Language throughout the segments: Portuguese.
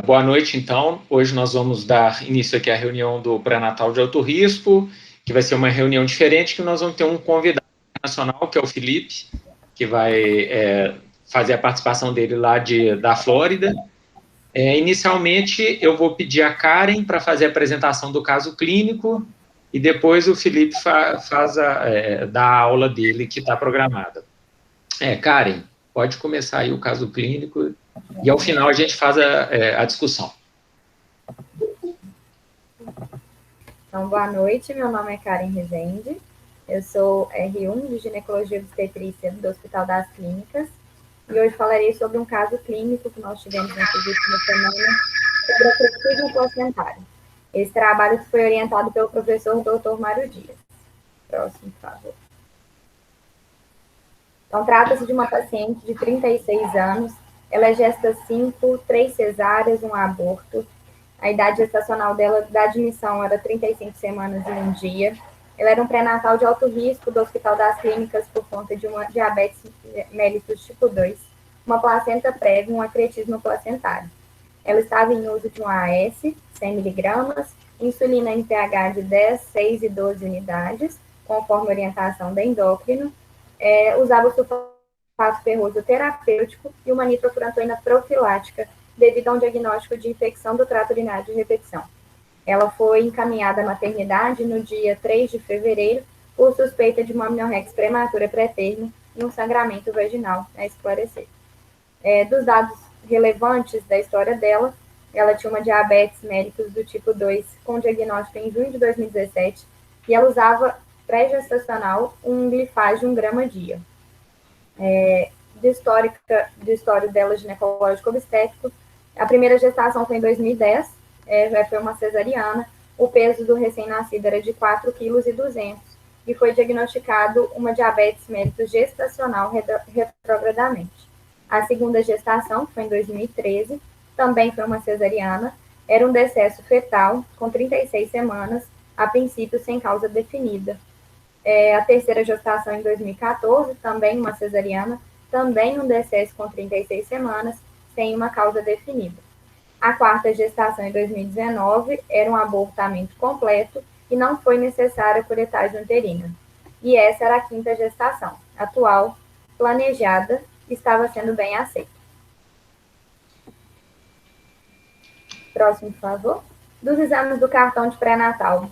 Boa noite, então. Hoje nós vamos dar início aqui à reunião do pré-natal de alto risco, que vai ser uma reunião diferente, que nós vamos ter um convidado nacional, que é o Felipe, que vai fazer a participação dele lá da Flórida. Inicialmente, eu vou pedir a Karen para fazer a apresentação do caso clínico e depois o Felipe dá a aula dele, que está programada. Karen, pode começar aí o caso clínico e ao final a gente faz a discussão. Então, boa noite, meu nome é Karen Rezende, eu sou R1 de Ginecologia e Obstetrícia do Hospital das Clínicas e hoje falarei sobre um caso clínico que nós tivemos nessas últimas semanas sobre a creatismo placentário. Esse trabalho foi orientado pelo professor Dr. Mário Dias. Próximo, por favor. Então, trata-se de uma paciente de 36 anos, ela é gesta 5, 3 cesáreas, um aborto. A idade gestacional dela, da admissão, era 35 semanas e um dia. Ela era um pré-natal de alto risco do Hospital das Clínicas por conta de uma diabetes mellitus tipo 2, uma placenta prévia, um acretismo placentário. Ela estava em uso de um AS, 100 miligramas, insulina em pH de 10, 6 e 12 unidades, conforme orientação da endócrino, usava o sulfato ferroso terapêutico e uma nitrofurantoína profilática, devido a um diagnóstico de infecção do trato urinário de repetição. Ela foi encaminhada à maternidade no dia 3 de fevereiro por suspeita de uma amniorrex prematura pré-termo e um sangramento vaginal a esclarecer. Dos dados relevantes da história dela, ela tinha uma diabetes mellitus do tipo 2 com diagnóstico em junho de 2017 e ela usava pré-gestacional um glifage de 1 grama dia. Do histórico dela ginecológico obstétrico, a primeira gestação foi em 2010, foi uma cesariana, o peso do recém-nascido era de 4,2 kg e foi diagnosticado uma diabetes mellitus gestacional retrogradamente. A segunda gestação foi em 2013, também foi uma cesariana, era um decesso fetal com 36 semanas, a princípio sem causa definida. A terceira gestação em 2014, também uma cesariana, também um decesso com 36 semanas, sem uma causa definida. A quarta gestação em 2019 era um abortamento completo e não foi necessária curetagem uterina. E essa era a quinta gestação, atual, planejada, estava sendo bem aceita. Próximo, por favor. Dos exames do cartão de pré-natal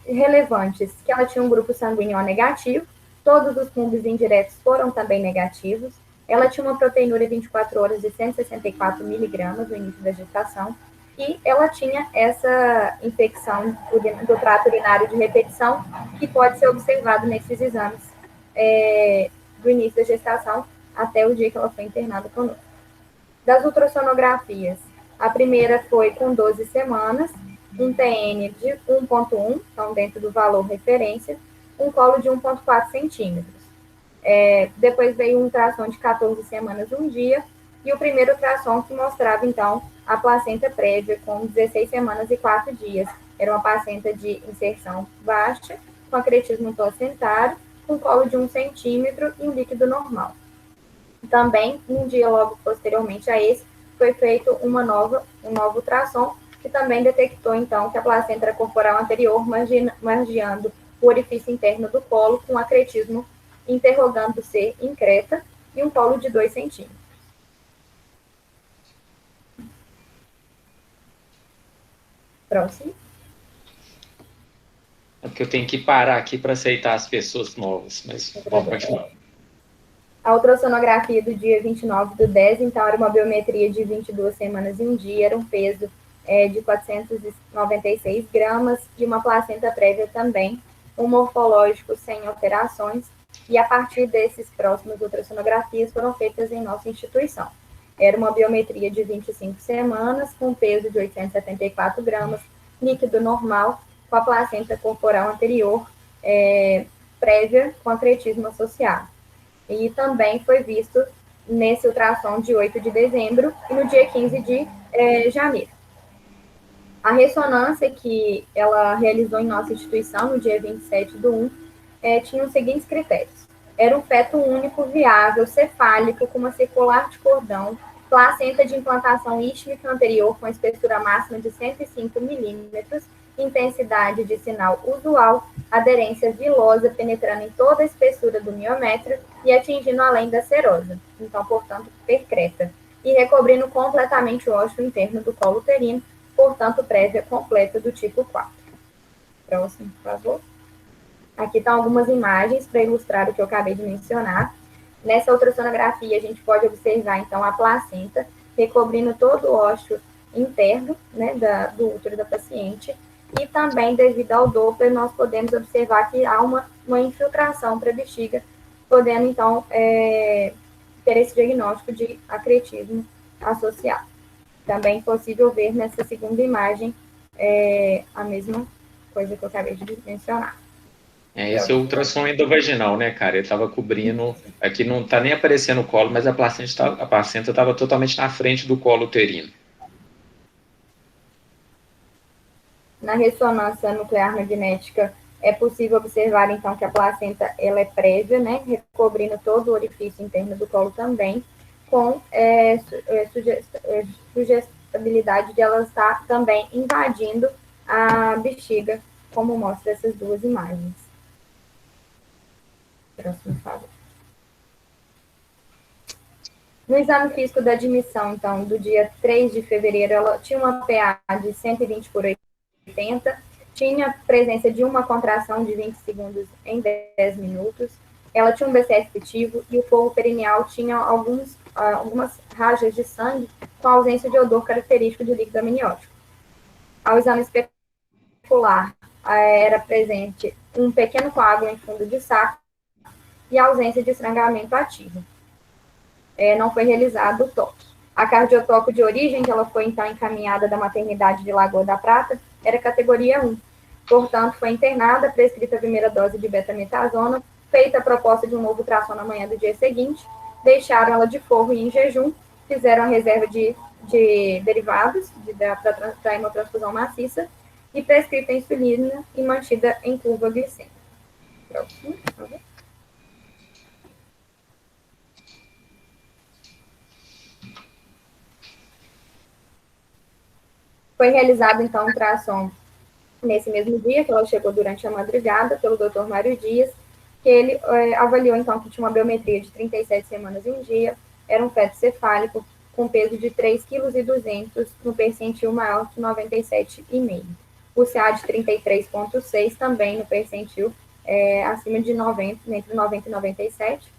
relevantes, que ela tinha um grupo sanguíneo O negativo, todos os fundos indiretos foram também negativos, ela tinha uma proteinúria 24 horas de 164 miligramas no início da gestação, e ela tinha essa infecção do trato urinário de repetição, que pode ser observado nesses exames do início da gestação até o dia que ela foi internada conosco. Das ultrassonografias, a primeira foi com 12 semanas, um TN de 1,1, então dentro do valor referência, um colo de 1,4 centímetros. Depois veio um ultrassom de 14 semanas, um dia, e o primeiro ultrassom que mostrava, então, a placenta prévia com 16 semanas e 4 dias. Era uma placenta de inserção baixa, com acretismo placentário, com colo de 1 centímetro e um líquido normal. Também, um dia logo posteriormente a esse, foi feito um novo ultrassom, que também detectou, então, que a placenta era corporal anterior, margeando o orifício interno do colo, com acretismo interrogando ser increta, e um colo de 2 centímetros. Próximo. É porque eu tenho que parar aqui para aceitar as pessoas novas, mas vamos continuar. A ultrassonografia do dia 29/10, então, era uma biometria de 22 semanas e um dia, era um peso de 496 gramas e uma placenta prévia também, um morfológico sem alterações, e a partir desses próximos ultrassonografias foram feitas em nossa instituição. Era uma biometria de 25 semanas, com peso de 874 gramas, líquido normal, com a placenta corporal anterior prévia com acretismo associado. E também foi visto nesse ultrassom de 8 de dezembro e no dia 15 de janeiro. A ressonância que ela realizou em nossa instituição, no dia 27/1, tinha os seguintes critérios. Era um feto único, viável, cefálico, com uma circular de cordão, placenta de implantação isquímica anterior com espessura máxima de 105 milímetros, intensidade de sinal usual, aderência vilosa penetrando em toda a espessura do miométrio e atingindo além da serosa, então, portanto, percreta, e recobrindo completamente o ósseo interno do colo uterino, portanto, prévia completa do tipo 4. Próximo, por favor. Aqui estão algumas imagens para ilustrar o que eu acabei de mencionar. Nessa ultrassonografia, a gente pode observar, então, a placenta recobrindo todo o ósseo interno, né, do útero da paciente, e também, devido ao Doppler, nós podemos observar que há uma infiltração para a bexiga, podendo, então, ter esse diagnóstico de acretismo associado. Também é possível ver nessa segunda imagem a mesma coisa que eu acabei de mencionar. Esse é o ultrassom endovaginal, né, cara? Ele estava cobrindo, aqui não está nem aparecendo o colo, mas a placenta estava totalmente na frente do colo uterino. Na ressonância nuclear magnética, é possível observar, então, que a placenta ela é prévia, né, recobrindo todo o orifício interno do colo também, com sugestibilidade de ela estar também invadindo a bexiga, como mostra essas duas imagens. Próximo, por favor. No exame físico da admissão, então, do dia 3 de fevereiro, ela tinha uma PA de 120 por 80, tinha presença de uma contração de 20 segundos em 10 minutos, ela tinha um BC efetivo e o forro perineal tinha algumas rajas de sangue com ausência de odor característico de líquido amniótico. Ao exame especular, era presente um pequeno coágulo em fundo de saco e ausência de estrangulamento ativo. Não foi realizado o toque. A cardiotoco de origem, que ela foi então encaminhada da maternidade de Lagoa da Prata, era categoria 1. Portanto, foi internada, prescrita a primeira dose de betametasona, feita a proposta de um novo ultrassom na manhã do dia seguinte, deixaram ela de forro e em jejum, fizeram a reserva de derivados da hemotransfusão maciça e prescrita a insulina e mantida em curva glicêmica. Próximo, por favor. Foi realizado, então, um ultrassom nesse mesmo dia, que ela chegou durante a madrugada, pelo Dr. Mário Dias, que ele avaliou, então, que tinha uma biometria de 37 semanas em dia, era um feto cefálico com peso de 3,2 kg no percentil maior que 97,5. O CA de 33,6 também no percentil acima de 90, entre 90 e 97.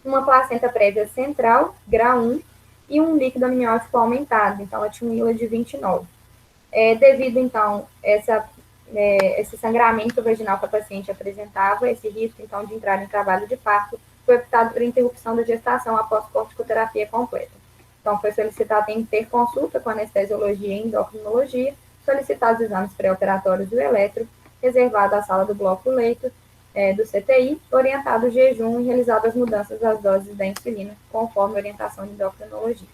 Uma placenta prévia central, grau 1, e um líquido amniótico aumentado, então ela tinha um ILA de 29. Devido, então, esse sangramento vaginal que a paciente apresentava, esse risco, então, de entrar em trabalho de parto, foi optado por interrupção da gestação após corticoterapia completa. Então, foi solicitado em ter consulta com anestesiologia e endocrinologia, solicitados exames pré-operatórios do eletro, reservado a sala do bloco leito, do CTI, orientado o jejum e realizado as mudanças das doses da insulina, conforme a orientação de endocrinologia.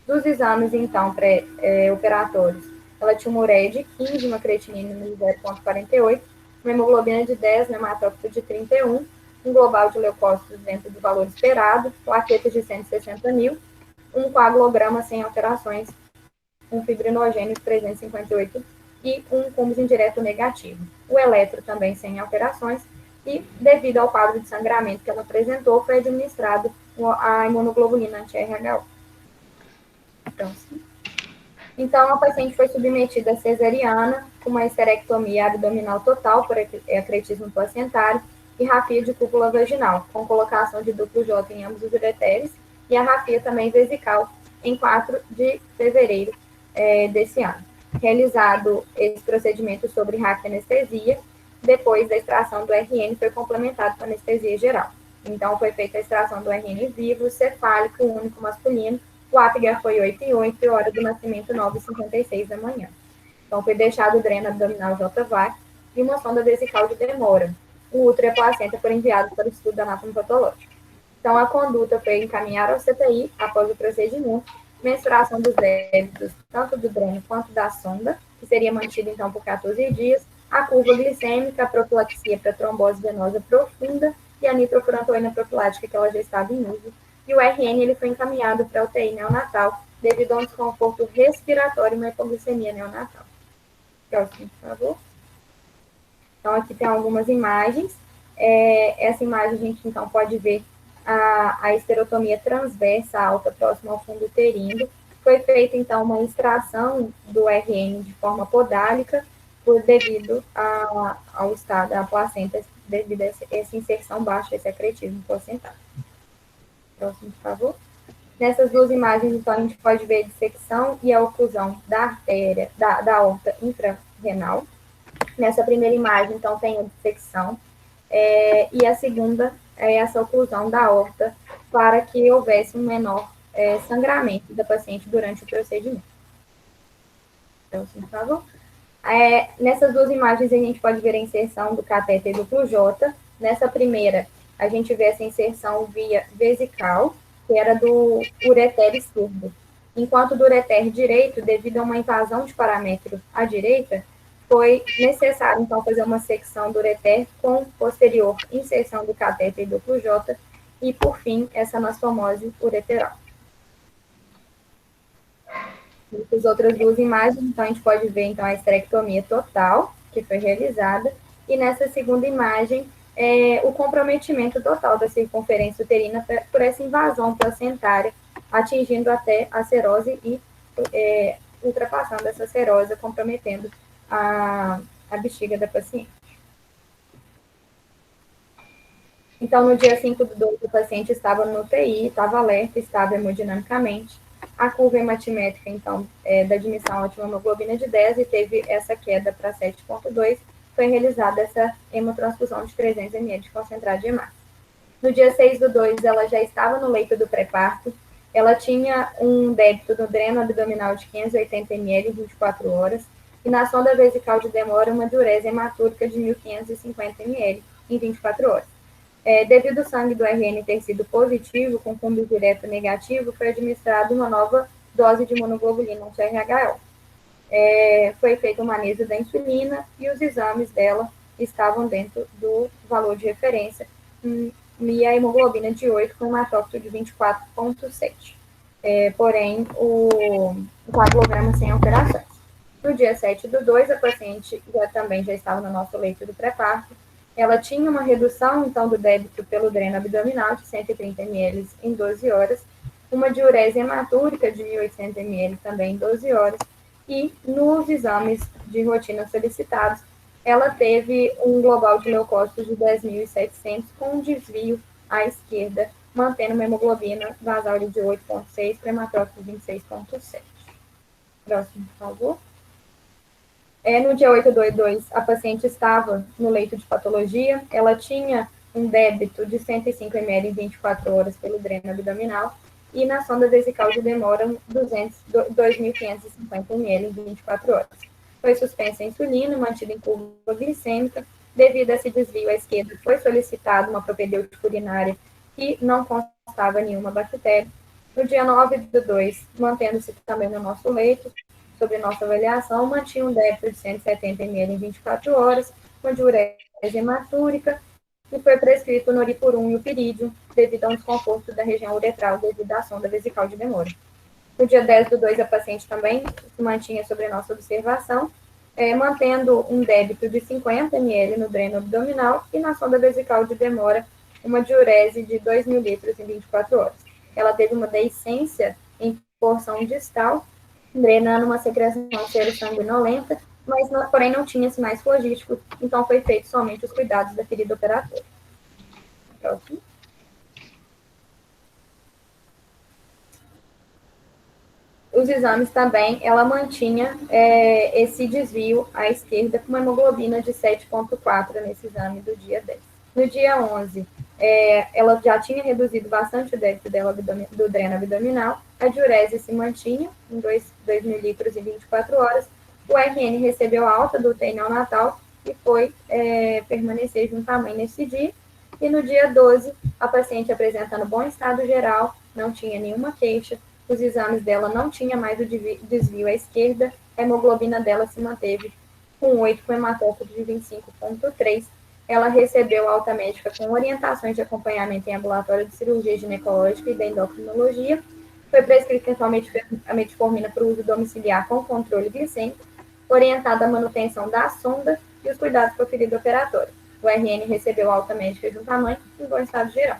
Dos exames, então, pré-operatórios, ela tinha uma ureia de 15, uma creatinina de 0,48, uma hemoglobina de 10, um hematócrito de 31, um global de leucócitos dentro do valor esperado, plaquetas de 160 mil, um coagulograma sem alterações, um fibrinogênio de 358 e um cúmulo indireto negativo. O eletro também sem alterações e, devido ao quadro de sangramento que ela apresentou, foi administrado a imunoglobulina anti-RH. Então, a paciente foi submetida a cesariana, com uma esterectomia abdominal total por acretismo placentário e rafia de cúpula vaginal, com colocação de duplo J em ambos os ureteres, e a rafia também vesical em 4 de fevereiro desse ano. Realizado esse procedimento sobre raquianestesia, depois da extração do RN, foi complementado com anestesia geral. Então, foi feita a extração do RN vivo, cefálico, único masculino. O APGAR foi 8h08 e hora do nascimento 9h56 da manhã. Então, foi deixado o dreno abdominal JVAC e uma sonda vesical de demora. O útero e a placenta foram enviados para o estudo anatomopatológico. Então, a conduta foi encaminhar ao CTI após o procedimento, mensuração dos débitos, tanto do dreno quanto da sonda, que seria mantida, então, por 14 dias, a curva glicêmica, a profilaxia para trombose venosa profunda e a nitrofurantoína profilática, que ela já estava em uso, e o RN ele foi encaminhado para a UTI neonatal devido a um desconforto respiratório e uma hipoglicemia neonatal. Próximo, por favor. Então, aqui tem algumas imagens. Essa imagem a gente, então, pode ver a esterotomia transversa alta próxima ao fundo uterino. Foi feita, então, uma extração do RN de forma podálica devido ao estado da placenta, devido a essa inserção baixa, esse acretismo placentário. Próximo, por favor. Nessas duas imagens, então, a gente pode ver a dissecção e a oclusão da artéria, da aorta intrarrenal. Nessa primeira imagem, então, tem a dissecção, e a segunda é essa oclusão da aorta para que houvesse um menor sangramento da paciente durante o procedimento. Então, por favor. Nessas duas imagens, a gente pode ver a inserção do catéter duplo J. Nessa primeira, a gente vê essa inserção via vesical, que era do ureter esquerdo. Enquanto do ureter direito, devido a uma invasão de paramétro à direita, foi necessário, então, fazer uma secção do ureter com posterior inserção do catéter duplo J e, por fim, essa anastomose ureteral. As outras duas imagens, então, a gente pode ver, então, a esterectomia total, que foi realizada, e nessa segunda imagem, o comprometimento total da circunferência uterina por essa invasão placentária, atingindo até a serose e ultrapassando essa serose, comprometendo a bexiga da paciente. Então, no dia 5/2, o paciente estava no UTI, estava alerta, estava hemodinamicamente. A curva hematimétrica, então, da admissão, ela tinha uma hemoglobina de 10 e teve essa queda para 7,2. Foi realizada essa hemotransfusão de 300 ml de concentrado de hemácia. No dia 6/2, ela já estava no leito do pré-parto. Ela tinha um débito no dreno abdominal de 580 ml em 24 horas. E na sonda vesical de demora, uma diurese hematúrica de 1.550 ml em 24 horas. Devido ao sangue do RN ter sido positivo, com câmbio direto negativo, foi administrada uma nova dose de imunoglobulina, um CRHL. Foi feita uma análise da insulina e os exames dela estavam dentro do valor de referência, e a hemoglobina de 8 com hematócrito de 24,7. Porém, o coagulograma sem alterações. No dia 7/2, a paciente também já estava no nosso leito do pré-parto. Ela tinha uma redução, então, do débito pelo dreno abdominal de 130 ml em 12 horas, uma diurese hematúrica de 1.800 ml também em 12 horas, e nos exames de rotina solicitados, ela teve um global de leucócitos de 10.700 com um desvio à esquerda, mantendo uma hemoglobina basal de 8,6, hematócrito de 26,7. Próximo, por favor. No dia 8/2, a paciente estava no leito de patologia, ela tinha um débito de 105 ml em 24 horas pelo dreno abdominal, e na sonda vesical de demora, 2.550 ml em 24 horas. Foi suspensa a insulina, mantida em curva glicêmica. Devido a esse desvio à esquerda, foi solicitada uma propedêutica urinária que não constava nenhuma bactéria. No dia 9/2, mantendo-se também no nosso leito, sobre nossa avaliação, mantinha um débito de 170 ml em 24 horas, uma diurese hematúrica, e foi prescrito o noripurum e o pirídio, devido a um desconforto da região uretral devido à sonda vesical de demora. No dia 10/2, a paciente também se mantinha sobre nossa observação, mantendo um débito de 50 ml no dreno abdominal e na sonda vesical de demora, uma diurese de 2.000 litros em 24 horas. Ela teve uma deiscência em porção distal, drenando uma secreção sero-sanguinolenta, mas, porém, não tinha sinais flogísticos, então foi feito somente os cuidados da ferida operatória. Próximo. Os exames também, ela mantinha esse desvio à esquerda com uma hemoglobina de 7,4 nesse exame do dia 10. No dia 11, ela já tinha reduzido bastante o débito dela do dreno abdominal, a diurese se mantinha em 2.000 litros em 24 horas, o RN recebeu a alta do UTI neonatal e foi permanecer junto à mãe nesse dia, e no dia 12, a paciente apresentando bom estado geral, não tinha nenhuma queixa, os exames dela não tinha mais o desvio à esquerda, a hemoglobina dela se manteve com 8, com hematócrito de 25,3, Ela recebeu alta médica com orientações de acompanhamento em ambulatório de cirurgia ginecológica e da endocrinologia. Foi prescrita a metformina para o uso domiciliar com controle glicêmico, orientada a manutenção da sonda e os cuidados com a ferida operatória. O RN recebeu alta médica junto à mãe em bom estado geral.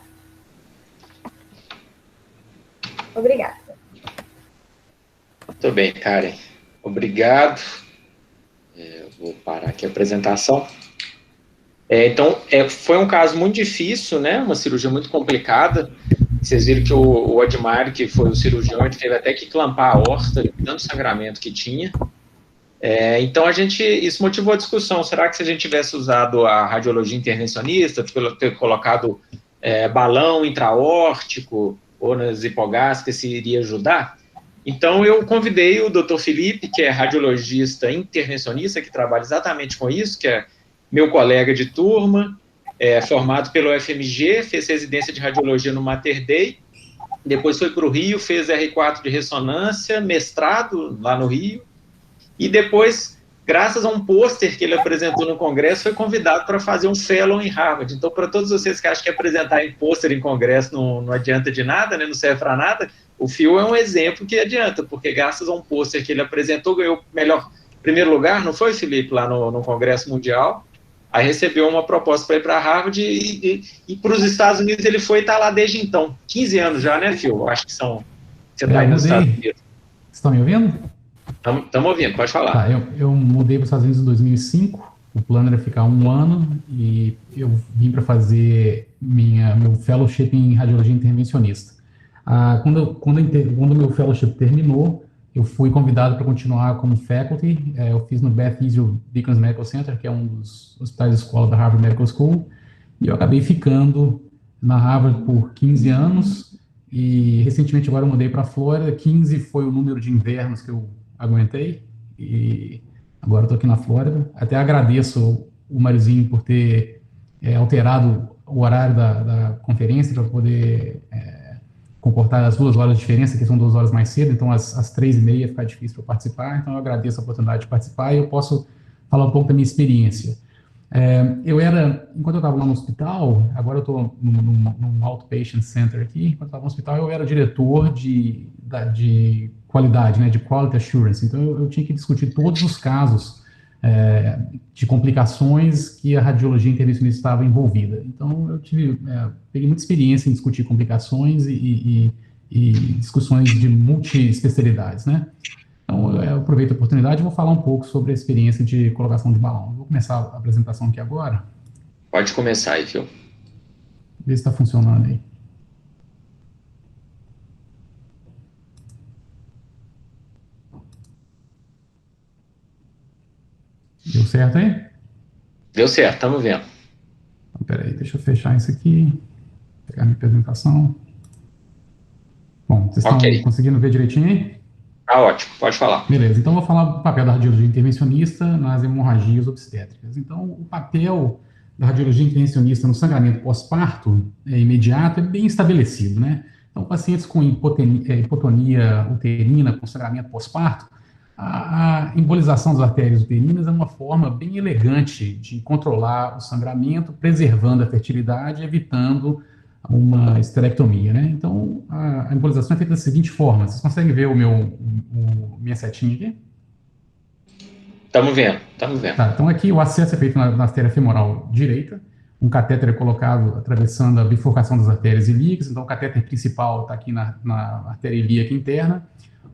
Obrigada. Muito bem, Karen. Obrigado. Vou parar aqui a apresentação. Então, foi um caso muito difícil, né? Uma cirurgia muito complicada. Vocês viram que o Admar, que foi o cirurgião, ele teve até que clampar a aorta, de tanto sangramento que tinha. Então, isso motivou a discussão. Será que se a gente tivesse usado a radiologia intervencionista, ter colocado balão intraórtico ou nas hipogástricas, se iria ajudar? Então, eu convidei o Dr. Felipe, que é radiologista intervencionista, que trabalha exatamente com isso, que é meu colega de turma, formado pelo FMG, fez residência de radiologia no Mater Dei, depois foi para o Rio, fez R4 de ressonância, mestrado lá no Rio, e depois, graças a um pôster que ele apresentou no congresso, foi convidado para fazer um fellow em Harvard. Então, para todos vocês que acham que apresentar em pôster em congresso não adianta de nada, né, não serve para nada, o Phil é um exemplo que adianta, porque graças a um pôster que ele apresentou, ganhou primeiro lugar, não foi, Felipe, lá no Congresso Mundial? Aí recebeu uma proposta para ir para Harvard e para os Estados Unidos ele foi e está lá desde então. 15 anos já, né, Phil? Eu acho que você está aí nos Estados Unidos. Vocês estão me ouvindo? Estamos ouvindo, pode falar. Tá, eu mudei para os Estados Unidos em 2005, o plano era ficar 1 ano e eu vim para fazer meu fellowship em radiologia intervencionista. Quando meu fellowship terminou, eu fui convidado para continuar como faculty. Eu fiz no Beth Israel Deaconess Medical Center, que é um dos hospitais de escola da Harvard Medical School, e eu acabei ficando na Harvard por 15 anos, e recentemente agora eu mudei para a Flórida. 15 foi o número de invernos que eu aguentei, e agora eu estou aqui na Flórida. Até agradeço o Mariozinho por ter alterado o horário da conferência para poder comportar as 2 horas de diferença, que são 2 horas mais cedo, então às 3h30 fica difícil para eu participar, então eu agradeço a oportunidade de participar e eu posso falar um pouco da minha experiência. Enquanto eu estava lá no hospital, agora eu estou num outpatient center aqui, enquanto eu estava no hospital eu era diretor de qualidade, né, de quality assurance, então eu tinha que discutir todos os casos de complicações que a radiologia intervencionista estava envolvida. Então, eu peguei muita experiência em discutir complicações e discussões de multi-especialidades, né? Então, eu aproveito a oportunidade e vou falar um pouco sobre a experiência de colocação de balão. Vou começar a apresentação aqui agora. Pode começar aí, Phil. Ver se está funcionando aí. Deu certo aí? Deu certo, estamos vendo. Então, peraí, deixa eu fechar isso aqui, pegar minha apresentação. Bom, vocês estão conseguindo ver direitinho aí? Tá ótimo, pode falar. Beleza, então eu vou falar do papel da radiologia intervencionista nas hemorragias obstétricas. Então, o papel da radiologia intervencionista no sangramento pós-parto imediato é bem estabelecido, né? Então, pacientes com hipotonia uterina, com sangramento pós-parto, a embolização das artérias uterinas é uma forma bem elegante de controlar o sangramento, preservando a fertilidade, evitando uma esterectomia, né? Então, a embolização é feita da seguinte forma. Vocês conseguem ver minha setinha aqui? Estamos vendo, estamos vendo. Tá, então aqui o acesso é feito na artéria femoral direita, um catéter é colocado atravessando a bifurcação das artérias ilíacas, então o catéter principal está aqui na artéria ilíaca interna.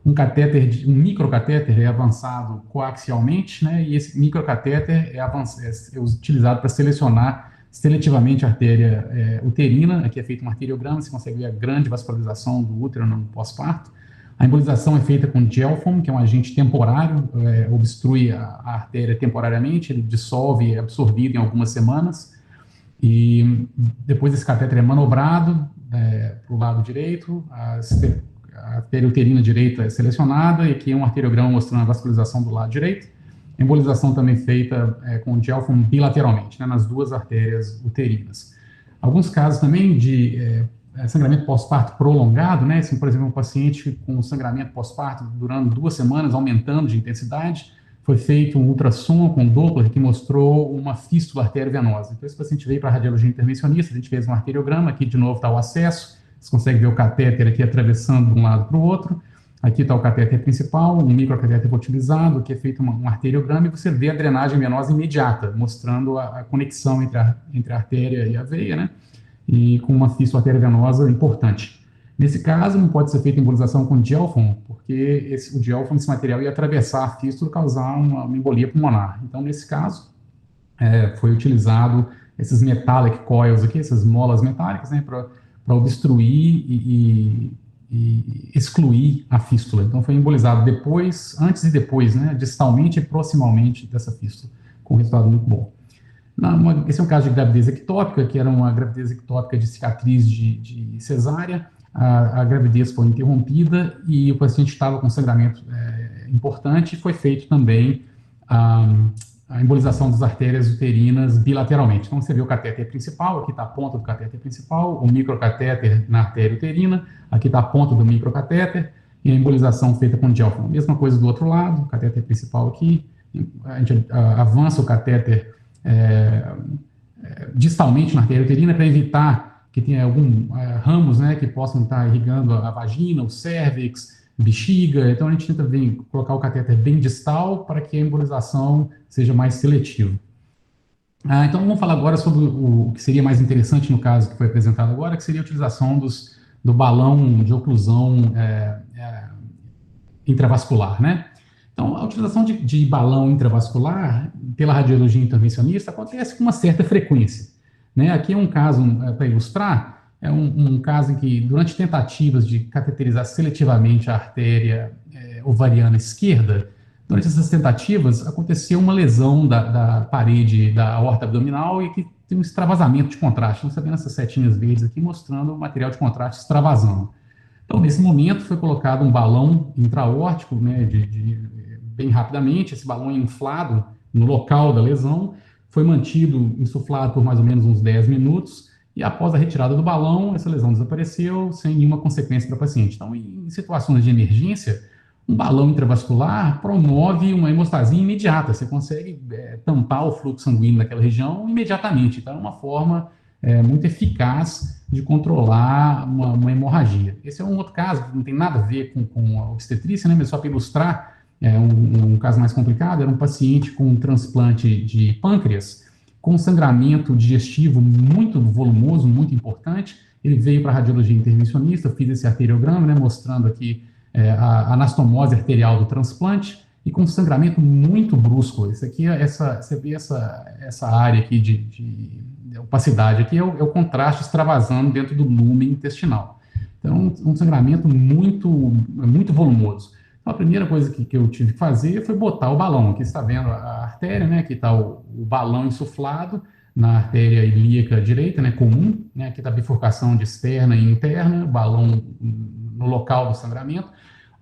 Um microcatéter é avançado coaxialmente, né, e esse microcatéter é utilizado para selecionar seletivamente a artéria uterina. Aqui é feito um arteriograma, você consegue ver a grande vascularização do útero no pós-parto. A embolização é feita com Gelfoam, que é um agente temporário, obstrui a artéria temporariamente, ele dissolve e é absorvido em algumas semanas, e depois esse catéter é manobrado para o lado direito, a artéria uterina direita é selecionada, e aqui é um arteriograma mostrando a vascularização do lado direito. A embolização também feita com Gelfoam bilateralmente, né, nas 2 artérias uterinas. Alguns casos também de sangramento pós-parto prolongado, né, assim, por exemplo, um paciente com sangramento pós-parto durando 2 semanas, aumentando de intensidade, foi feito um ultrassom com Doppler que mostrou uma fístula arteriovenosa. Então, esse paciente veio para a radiologia intervencionista, a gente fez um arteriograma, aqui de novo está o acesso, você consegue ver o catéter aqui atravessando de um lado para o outro, aqui está o catéter principal, um microcatéter utilizado, aqui é feito um arteriograma e você vê a drenagem venosa imediata, mostrando a conexão entre a artéria e a veia, né? E com uma fístula arteriovenosa importante. Nesse caso, não pode ser feita embolização com Gelfond, porque o Gelfond, esse material, ia atravessar a fístula e causar uma embolia pulmonar. Então, nesse caso, foi utilizado esses metallic coils aqui, essas molas metálicas, né, para obstruir e excluir a fístula. Então, foi embolizado antes e depois, né, distalmente e proximalmente dessa fístula, com um resultado muito bom. Esse é um caso de gravidez ectópica, que era uma gravidez ectópica de cicatriz de cesárea. A gravidez foi interrompida e o paciente estava com sangramento importante e foi feito também a embolização das artérias uterinas bilateralmente. Então, você vê o catéter principal, aqui está a ponta do catéter principal, o microcatéter na artéria uterina, aqui está a ponta do microcatéter e a embolização feita com Gelfond. Mesma coisa do outro lado, o catéter principal aqui, a gente avança o catéter distalmente na artéria uterina para evitar que tenha alguns ramos, né, que possam estar irrigando a vagina, o cérvix, bexiga. Então, a gente tenta colocar o catéter bem distal para que a embolização seja mais seletiva. Então, vamos falar agora sobre o que seria mais interessante no caso que foi apresentado agora, que seria a utilização do balão de oclusão intravascular, né? Então, a utilização de balão intravascular pela radiologia intervencionista acontece com uma certa frequência, né? Aqui é um caso, para ilustrar, é um caso em que, durante tentativas de cateterizar seletivamente a artéria ovariana esquerda, durante essas tentativas aconteceu uma lesão da parede da aorta abdominal e que tem um extravasamento de contraste. Então, você está vendo essas setinhas verdes aqui mostrando o material de contraste extravasando. Então, nesse momento, foi colocado um balão intraórtico, né, bem rapidamente, esse balão inflado no local da lesão, foi mantido insuflado por mais ou menos uns 10 minutos, e após a retirada do balão, essa lesão desapareceu sem nenhuma consequência para o paciente. Então, em situações de emergência, um balão intravascular promove uma hemostasia imediata, você consegue tampar o fluxo sanguíneo daquela região imediatamente. Então, é uma forma muito eficaz de controlar uma hemorragia. Esse é um outro caso que não tem nada a ver com a obstetrícia, né, mas só para ilustrar, um caso mais complicado, era um paciente com um transplante de pâncreas, com sangramento digestivo muito volumoso, muito importante. Ele veio para a radiologia intervencionista, eu fiz esse arteriograma, né, mostrando aqui a anastomose arterial do transplante, e com sangramento muito brusco. Isso aqui, você vê essa área aqui de opacidade, aqui é o contraste extravasando dentro do lumen intestinal. Então, um sangramento muito, muito volumoso. Então, a primeira coisa que eu tive que fazer foi botar o balão. Aqui você está vendo a artéria, né? Aqui está o balão insuflado na artéria ilíaca direita, né? Comum, né? Aqui está a bifurcação de externa e interna, o balão no local do sangramento.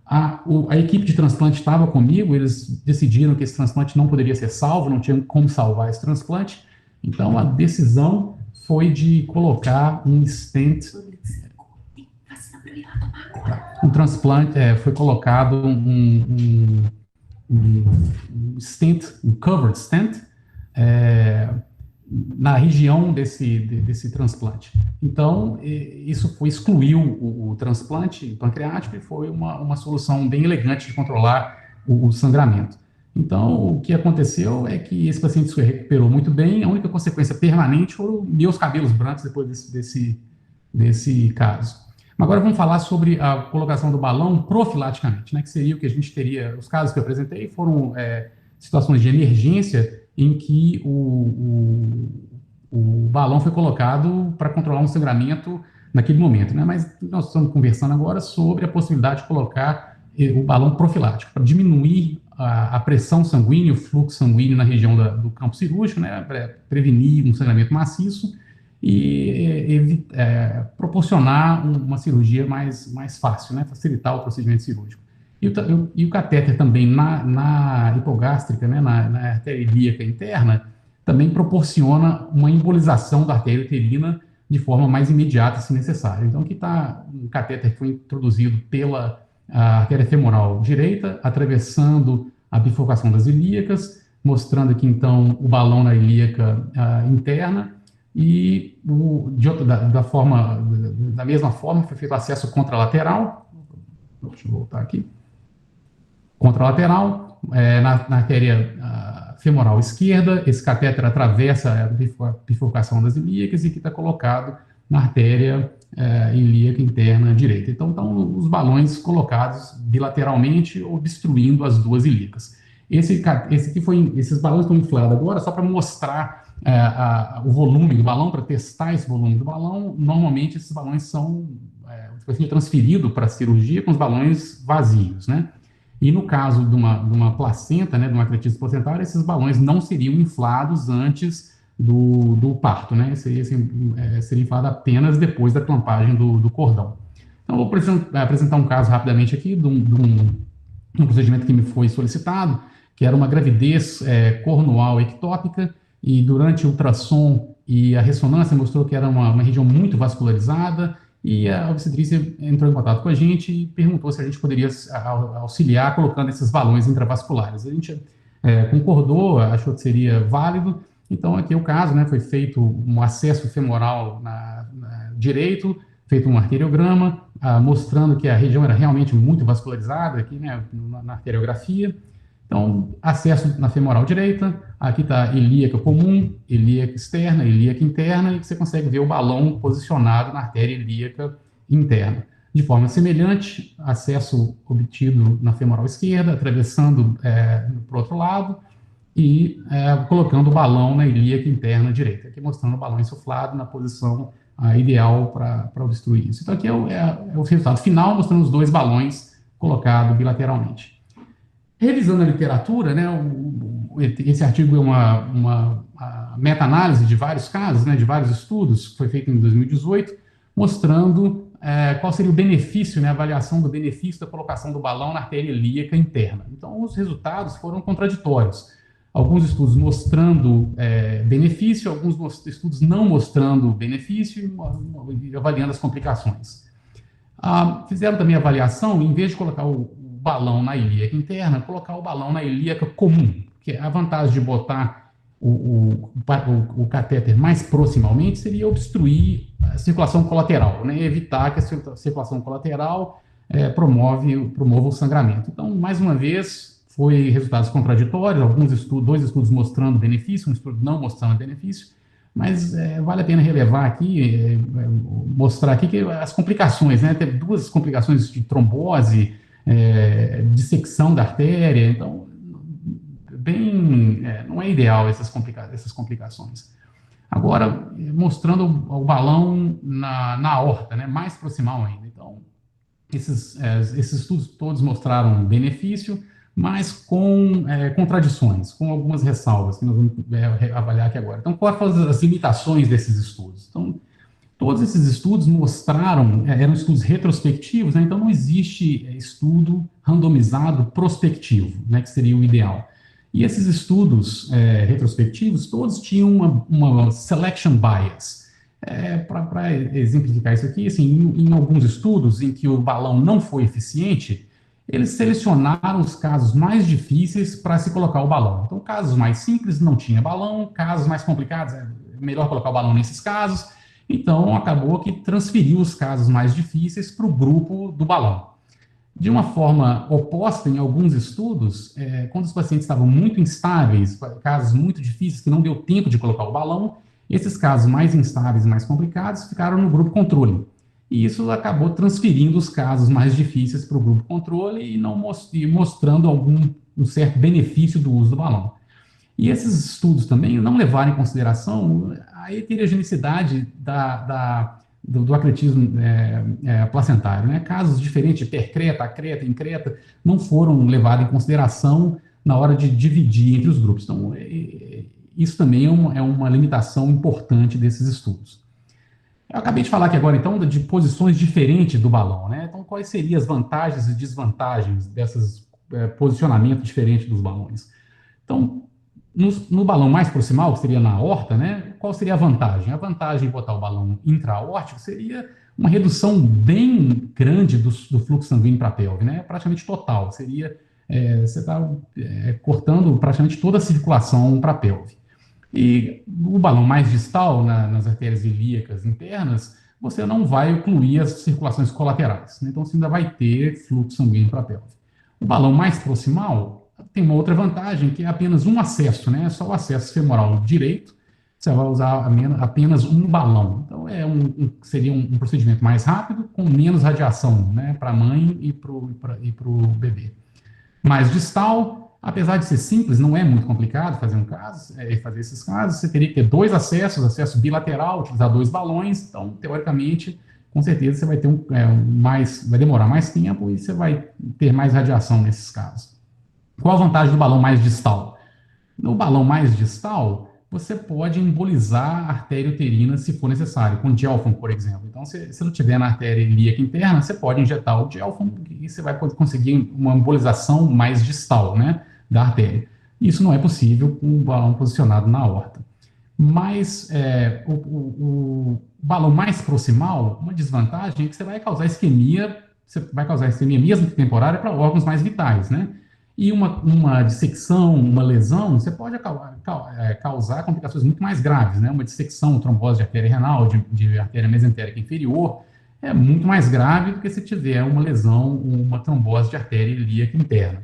A equipe de transplante estava comigo, eles decidiram que esse transplante não poderia ser salvo, não tinha como salvar esse transplante. Então, a decisão foi de colocar um stent. Um transplante, foi colocado um stent, um covered stent, na região desse transplante. Então, isso excluiu o transplante pancreático e foi uma solução bem elegante de controlar o sangramento. Então, o que aconteceu é que esse paciente se recuperou muito bem. A única consequência permanente foram meus cabelos brancos depois desse caso. Agora vamos falar sobre a colocação do balão profilaticamente, né, que seria o que a gente teria. Os casos que eu apresentei foram situações de emergência em que o balão foi colocado para controlar um sangramento naquele momento, né? Mas nós estamos conversando agora sobre a possibilidade de colocar o balão profilático para diminuir a pressão sanguínea, o fluxo sanguíneo na região do campo cirúrgico, né, para prevenir um sangramento maciço e proporcionar uma cirurgia mais fácil, né, facilitar o procedimento cirúrgico. E o catéter também na hipogástrica, né, na artéria ilíaca interna, também proporciona uma embolização da artéria uterina de forma mais imediata, se necessário. Então, aqui está um catéter que foi introduzido pela artéria femoral direita, atravessando a bifurcação das ilíacas, mostrando aqui, então, o balão na ilíaca interna, e da mesma forma foi feito acesso contralateral, deixa eu voltar aqui, contralateral, na artéria femoral esquerda, esse catéter atravessa a bifurcação das ilíacas e que está colocado na artéria ilíaca interna direita. Então, estão os balões colocados bilateralmente, obstruindo as duas ilíacas. Esses balões estão inflados agora só para mostrar o volume do balão, para testar esse volume do balão. Normalmente, esses balões são transferidos para a cirurgia com os balões vazios, né? E no caso de uma placenta, né, de uma acretismo placentária, esses balões não seriam inflados antes do parto, né? Seria inflado apenas depois da clampagem do cordão. Então, vou apresentar um caso rapidamente aqui de um procedimento que me foi solicitado, que era uma gravidez cornual ectópica, e durante o ultrassom e a ressonância mostrou que era uma região muito vascularizada, e a obstetrícia entrou em contato com a gente e perguntou se a gente poderia auxiliar colocando esses balões intravasculares. A gente concordou, achou que seria válido. Então, aqui é o caso, né, foi feito um acesso femoral direito, feito um arteriograma, mostrando que a região era realmente muito vascularizada aqui, né, na arteriografia. Então, acesso na femoral direita, aqui está ilíaca comum, ilíaca externa, ilíaca interna, e você consegue ver o balão posicionado na artéria ilíaca interna. De forma semelhante, acesso obtido na femoral esquerda, atravessando para o outro lado, e colocando o balão na ilíaca interna direita, aqui mostrando o balão insuflado na posição ideal para obstruir isso. Então, aqui é o resultado final, mostrando os dois balões colocados bilateralmente. Revisando a literatura, né, esse artigo é uma meta-análise de vários casos, né, de vários estudos, que foi feito em 2018, mostrando qual seria o benefício, né, a avaliação do benefício da colocação do balão na artéria ilíaca interna. Então, os resultados foram contraditórios. Alguns estudos mostrando benefício, alguns estudos não mostrando benefício, e avaliando as complicações. Fizeram também a avaliação, em vez de colocar o balão na ilíaca interna, colocar o balão na ilíaca comum, que a vantagem de botar o catéter mais proximamente seria obstruir a circulação colateral, né, evitar que a circulação colateral promova o sangramento. Então, mais uma vez, foi resultados contraditórios, dois estudos mostrando benefício, um estudo não mostrando benefício, mas vale a pena relevar aqui, mostrar aqui que as complicações, né, teve duas complicações de trombose, dissecção da artéria, então, não é ideal essas complicações. Agora, mostrando o balão na aorta, né, mais proximal ainda. Então, esses estudos todos mostraram benefício, mas com contradições, com algumas ressalvas, que nós vamos avaliar aqui agora. Então, quais foram as limitações desses estudos? Então, todos esses estudos mostraram, eram estudos retrospectivos, né, então não existe estudo randomizado prospectivo, né, que seria o ideal. E esses estudos retrospectivos, todos tinham uma selection bias. Para exemplificar isso aqui, assim, em alguns estudos em que o balão não foi eficiente, eles selecionaram os casos mais difíceis para se colocar o balão. Então, casos mais simples não tinha balão, casos mais complicados, é melhor colocar o balão nesses casos. Então, acabou que transferiu os casos mais difíceis para o grupo do balão. De uma forma oposta, em alguns estudos, quando os pacientes estavam muito instáveis, casos muito difíceis, que não deu tempo de colocar o balão, esses casos mais instáveis e mais complicados ficaram no grupo controle. E isso acabou transferindo os casos mais difíceis para o grupo controle e mostrando um certo benefício do uso do balão. E esses estudos também não levaram em consideração a heterogeneidade do acretismo placentário, né? Casos diferentes de percreta, acreta, increta, não foram levados em consideração na hora de dividir entre os grupos. Então, isso também é uma limitação importante desses estudos. Eu acabei de falar aqui agora, então, de posições diferentes do balão, né? Então, quais seriam as vantagens e desvantagens desses posicionamentos diferentes dos balões? Então, no balão mais proximal, que seria na aorta, né, qual seria a vantagem? A vantagem de botar o balão intra-aórtico seria uma redução bem grande do fluxo sanguíneo para a pelve, né, praticamente total. Seria você está cortando praticamente toda a circulação para a pelve. E o balão mais distal, nas artérias ilíacas internas, você não vai ocluir as circulações colaterais, né? Então você ainda vai ter fluxo sanguíneo para a pelve. O balão mais proximal tem uma outra vantagem, que é apenas um acesso, né? Só o acesso femoral direito, você vai usar apenas um balão. Então seria um procedimento mais rápido, com menos radiação, né, para a mãe e para o bebê. Mais distal, apesar de ser simples, não é muito complicado fazer esses casos. Você teria que ter dois acessos, acesso bilateral, utilizar dois balões. Então, teoricamente, com certeza você vai ter vai demorar mais tempo e você vai ter mais radiação nesses casos. Qual a vantagem do balão mais distal? No balão mais distal, você pode embolizar a artéria uterina se for necessário, com dielfam, por exemplo. Então, se não tiver na artéria ilíaca interna, você pode injetar o dielfam e você vai conseguir uma embolização mais distal, né, da artéria. Isso não é possível com o balão posicionado na aorta. Mas o balão mais proximal, uma desvantagem é que você vai causar isquemia mesmo que temporária, para órgãos mais vitais, né? E uma dissecção, uma lesão, você pode causar complicações muito mais graves, né? Uma dissecção, trombose de artéria renal, de artéria mesentérica inferior, é muito mais grave do que se tiver uma lesão, uma trombose de artéria ilíaca interna.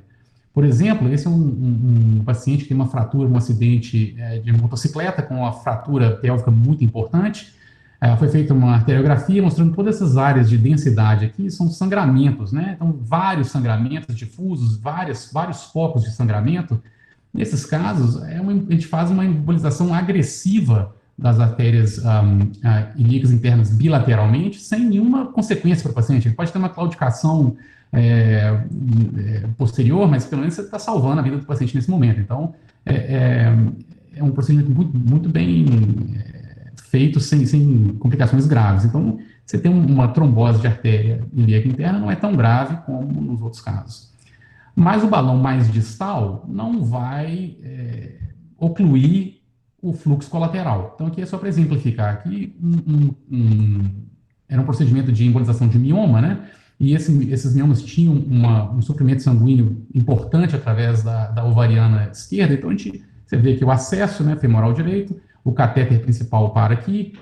Por exemplo, esse é um paciente que tem uma fratura, um acidente de motocicleta com uma fratura pélvica muito importante. Foi feita uma arteriografia mostrando todas essas áreas de densidade aqui são sangramentos, né? Então, vários sangramentos difusos, vários focos de sangramento. Nesses casos, a gente faz uma embolização agressiva das artérias ilíacas internas bilateralmente, sem nenhuma consequência para o paciente. Ele pode ter uma claudicação posterior, mas pelo menos você está salvando a vida do paciente nesse momento. Então, é um procedimento muito, muito bem feito sem complicações graves. Então, você tem uma trombose de artéria ilíaca interna, não é tão grave como nos outros casos. Mas o balão mais distal não vai ocluir o fluxo colateral. Então, aqui é só para exemplificar. Aqui, era um procedimento de embolização de mioma, né? E esses miomas tinham um suprimento sanguíneo importante através da ovariana esquerda. Então, você vê aqui o acesso, né, femoral direito, o catéter principal para aqui,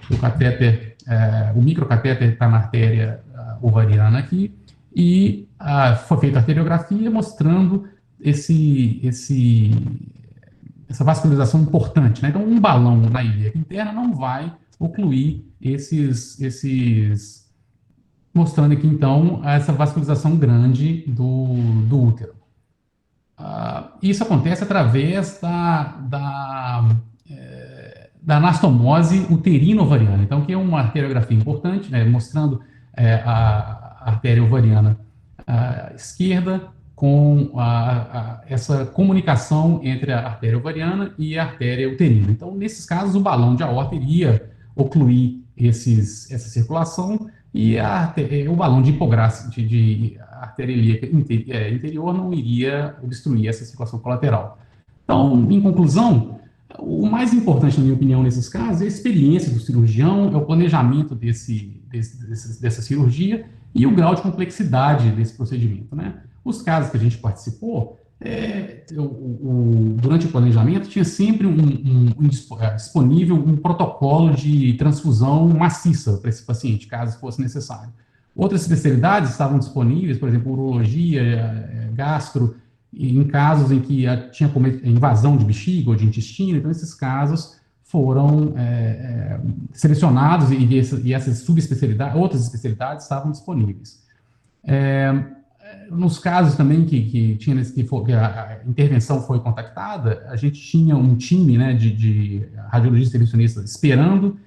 o microcatéter está na artéria ovariana aqui, e foi feita a arteriografia mostrando essa vascularização importante, né? Então, um balão na ilíaca interna não vai ocluir mostrando aqui, então, essa vascularização grande do útero. Isso acontece através da anastomose uterino-ovariana. Então, aqui é uma arteriografia importante, né, mostrando a artéria ovariana esquerda com essa comunicação entre a artéria ovariana e a artéria uterina. Então, nesses casos, o balão de aorta iria ocluir essa circulação e o balão de hipograça de artéria ilíaca interior não iria obstruir essa circulação colateral. Então, em conclusão, o mais importante, na minha opinião, nesses casos é a experiência do cirurgião, é o planejamento dessa cirurgia e o grau de complexidade desse procedimento, né? Os casos que a gente participou, durante o planejamento, tinha sempre disponível um protocolo de transfusão maciça para esse paciente, caso fosse necessário. Outras especialidades estavam disponíveis, por exemplo, urologia, gastro, em casos em que tinha invasão de bexiga ou de intestino. Então, esses casos foram selecionados e essas subespecialidades, outras especialidades estavam disponíveis. Nos casos também que a intervenção foi contactada, a gente tinha um time, né, de radiologistas intervencionistas esperando,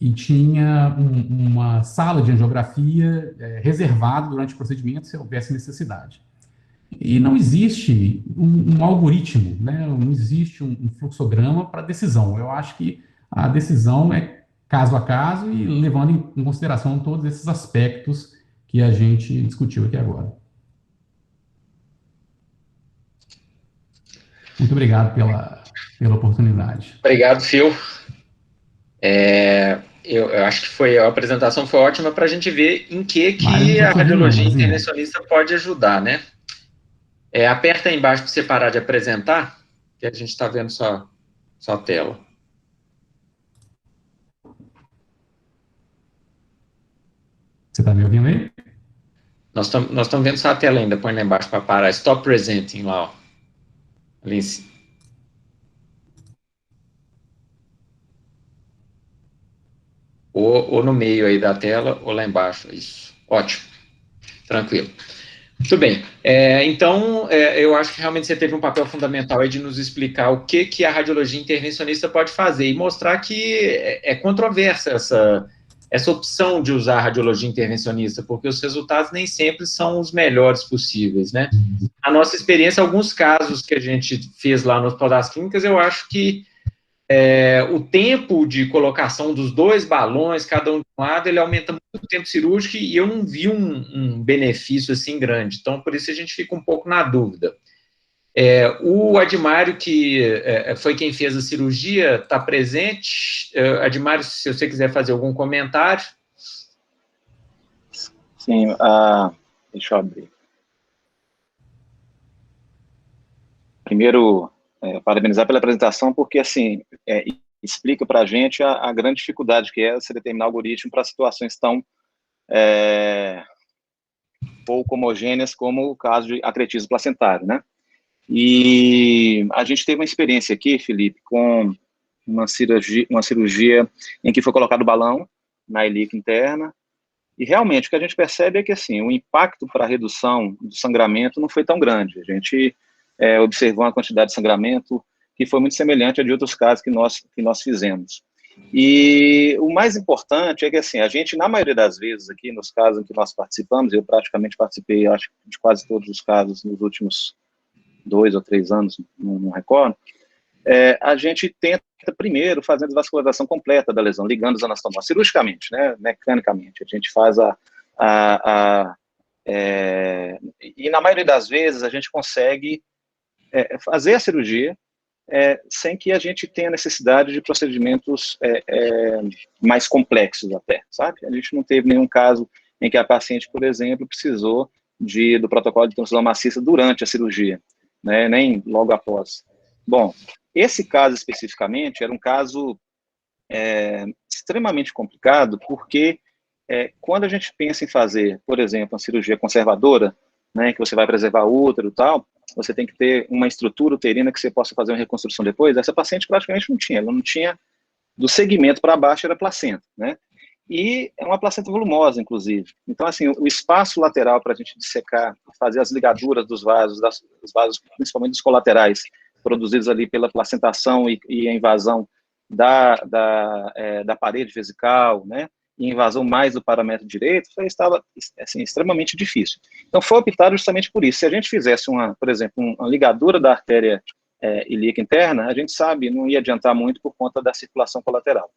e tinha uma sala de angiografia reservada durante o procedimento, se houvesse necessidade. E não existe um algoritmo, né? Não existe um fluxograma para decisão. Eu acho que a decisão é caso a caso e levando em consideração todos esses aspectos que a gente discutiu aqui agora. Muito obrigado pela oportunidade. Obrigado, Phil. Eu acho que a apresentação foi ótima para a gente ver em que a radiologia intervencionista pode ajudar, né? Aperta aí embaixo para você parar de apresentar, que a gente está vendo só a tela. Você está me ouvindo aí? Nós estamos vendo só a tela ainda, põe lá embaixo para parar. Stop presenting lá, ó. Ali em cima. Ou no meio aí da tela, ou lá embaixo. Isso. Ótimo. Tranquilo. Muito bem. Então, eu acho que realmente você teve um papel fundamental aí de nos explicar o que a radiologia intervencionista pode fazer e mostrar que é controversa essa opção de usar a radiologia intervencionista, porque os resultados nem sempre são os melhores possíveis, né? A nossa experiência, alguns casos que a gente fez lá no Hospital das Clínicas, eu acho que o tempo de colocação dos 2 balões, cada um de um lado, ele aumenta muito o tempo cirúrgico e eu não vi um benefício assim grande. Então, por isso a gente fica um pouco na dúvida. O Admário, que foi quem fez a cirurgia, está presente. Admário, se você quiser fazer algum comentário. Sim, deixa eu abrir. Primeiro, parabenizar pela apresentação, porque, assim, explica para a gente a grande dificuldade que é você determinar algoritmo para situações tão pouco homogêneas como o caso de acretismo placentário, né? E a gente teve uma experiência aqui, Felipe, com uma cirurgia em que foi colocado o balão na ilíaca interna, e realmente o que a gente percebe é que, assim, o impacto para a redução do sangramento não foi tão grande. A gente observou uma quantidade de sangramento que foi muito semelhante a de outros casos que nós fizemos. E o mais importante é que, assim, a gente, na maioria das vezes aqui, nos casos em que nós participamos, eu praticamente participei, acho, de quase todos os casos nos últimos 2 ou 3 anos, não recordo, a gente tenta primeiro fazer a desvascularização completa da lesão, ligando os anastomoses, cirurgicamente, né, mecanicamente. A gente faz e na maioria das vezes a gente consegue fazer a cirurgia sem que a gente tenha necessidade de procedimentos mais complexos até, sabe? A gente não teve nenhum caso em que a paciente, por exemplo, precisou do protocolo de transfusão maciça durante a cirurgia, né, nem logo após. Bom, esse caso especificamente era um caso extremamente complicado, porque quando a gente pensa em fazer, por exemplo, uma cirurgia conservadora, né, que você vai preservar o útero e tal, você tem que ter uma estrutura uterina que você possa fazer uma reconstrução depois. Essa paciente praticamente não tinha, ela não tinha, do segmento para baixo era placenta, né? E é uma placenta volumosa, inclusive. Então, assim, o espaço lateral para a gente dissecar, fazer as ligaduras dos vasos, principalmente dos colaterais, produzidos ali pela placentação e a invasão da parede vesical, né? E invasão mais do paramento direito, estava assim, extremamente difícil. Então, foi optado justamente por isso. Se a gente fizesse, por exemplo, uma ligadura da artéria ilíaca interna, a gente sabe, não ia adiantar muito por conta da circulação colateral.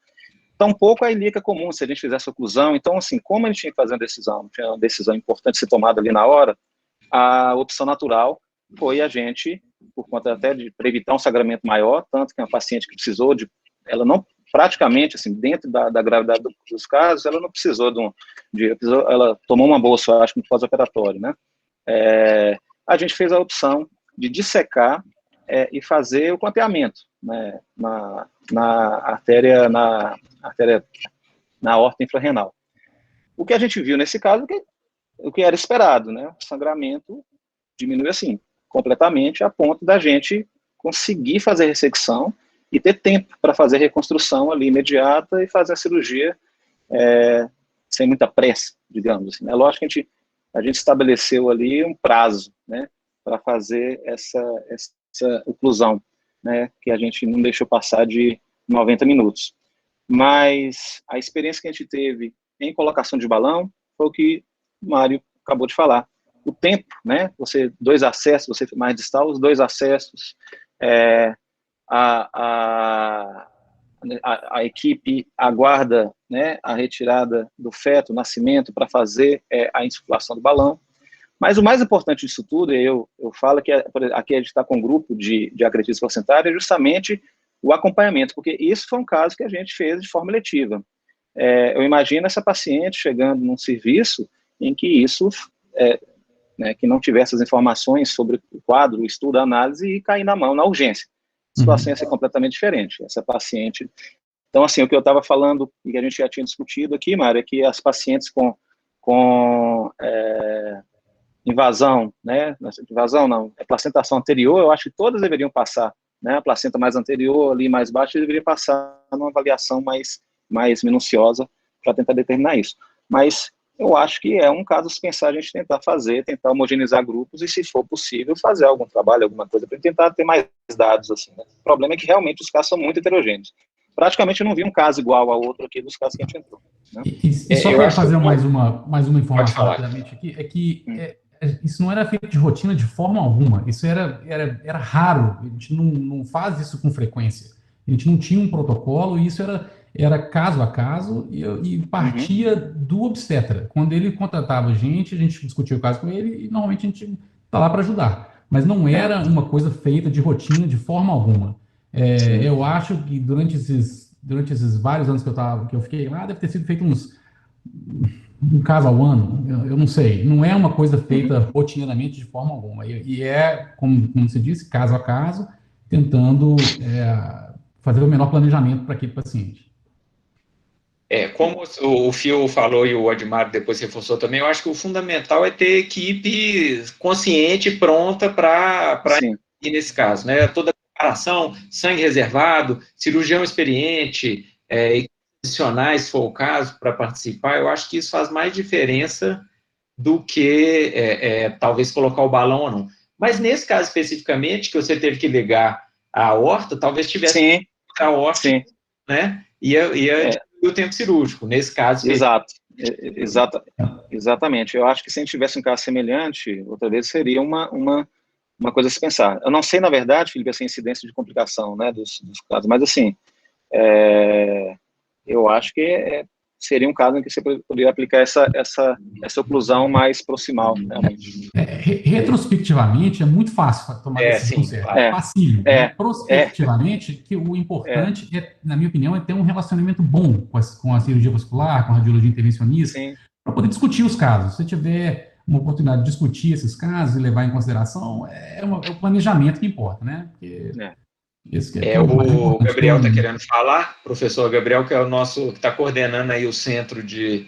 Tampouco a ilíaca comum, se a gente fizesse oclusão. Então, assim, como a gente tinha que fazer tinha uma decisão importante ser tomada ali na hora, a opção natural foi a gente, por conta até para evitar um sangramento maior, tanto que uma paciente que precisou ela não, praticamente, assim, dentro da gravidade dos casos, ela não precisou ela tomou uma bolsa, acho que no pós-operatório, né? A gente fez a opção de dissecar e fazer o clampeamento, né, na artéria, na aorta infrarrenal. O que a gente viu nesse caso, o que era esperado, né? O sangramento diminui assim, completamente, a ponto da gente conseguir fazer a ressecção e ter tempo para fazer a reconstrução ali imediata e fazer a cirurgia sem muita pressa, digamos assim. É lógico que a gente estabeleceu ali um prazo, né, para fazer essa oclusão, né, que a gente não deixou passar de 90 minutos. Mas a experiência que a gente teve em colocação de balão foi o que o Mário acabou de falar. O tempo, né, 2 acessos, você mais distal, os 2 acessos, a equipe aguarda, né, a retirada do feto, o nascimento, para fazer a insuflação do balão. Mas o mais importante disso tudo, eu falo que aqui a gente está com um grupo de acretismo placentário, é justamente o acompanhamento, porque isso foi um caso que a gente fez de forma eletiva. Eu imagino essa paciente chegando num serviço em que isso né, que não tivesse as informações sobre o quadro, o estudo, a análise e cair na mão, na urgência. A situação ia ser completamente diferente. Essa paciente... Então, assim, o que eu estava falando, e que a gente já tinha discutido aqui, Mário, é que as pacientes com invasão, né, invasão não, placentação anterior, eu acho que todas deveriam passar, né, a placenta mais anterior, ali mais baixa, deveria passar numa avaliação mais minuciosa para tentar determinar isso. Mas eu acho que é um caso se pensar a gente tentar homogeneizar grupos e, se for possível, fazer algum trabalho, alguma coisa, para tentar ter mais dados, assim, né? O problema é que realmente os casos são muito heterogêneos. Praticamente eu não vi um caso igual ao outro aqui dos casos que a gente entrou, né? E só para fazer mais uma informação rapidamente aqui, é que isso não era feito de rotina de forma alguma, isso era raro, a gente não faz isso com frequência, a gente não tinha um protocolo, e isso era caso a caso, e partia do obstetra. Quando ele contratava a gente discutia o caso com ele, e normalmente a gente está lá para ajudar, mas não era uma coisa feita de rotina de forma alguma. Eu acho que durante esses vários anos que eu fiquei lá, deve ter sido feito um caso ao ano, eu não sei. Não é uma coisa feita rotineiramente de forma alguma. E como você disse, caso a caso, tentando fazer o menor planejamento para aquele paciente. Como o Phil falou e o Admar depois reforçou também, eu acho que o fundamental é ter equipe consciente e pronta para ir nesse caso, né? Toda a preparação, sangue reservado, cirurgião experiente, profissionais, se for o caso, para participar, eu acho que isso faz mais diferença do que talvez colocar o balão ou não. Mas nesse caso especificamente, que você teve que ligar a aorta, talvez tivesse a aorta, né? Ia diminuir o tempo cirúrgico, nesse caso. Exatamente. Eu acho que se a gente tivesse um caso semelhante, outra vez seria uma coisa a se pensar. Eu não sei, na verdade, Felipe, essa incidência de complicação, né, dos casos, mas assim, eu acho que seria um caso em que você poderia aplicar essa oclusão mais proximal, realmente. Retrospectivamente, é muito fácil tomar decisão certa. É fácil. Prospectivamente, que o importante, na minha opinião, é ter um relacionamento bom com a cirurgia vascular, com a radiologia intervencionista, para poder discutir os casos. Se tiver uma oportunidade de discutir esses casos e levar em consideração, é o planejamento que importa, né? Porque o Gabriel está querendo falar, professor Gabriel, que é o nosso, que está coordenando aí o centro de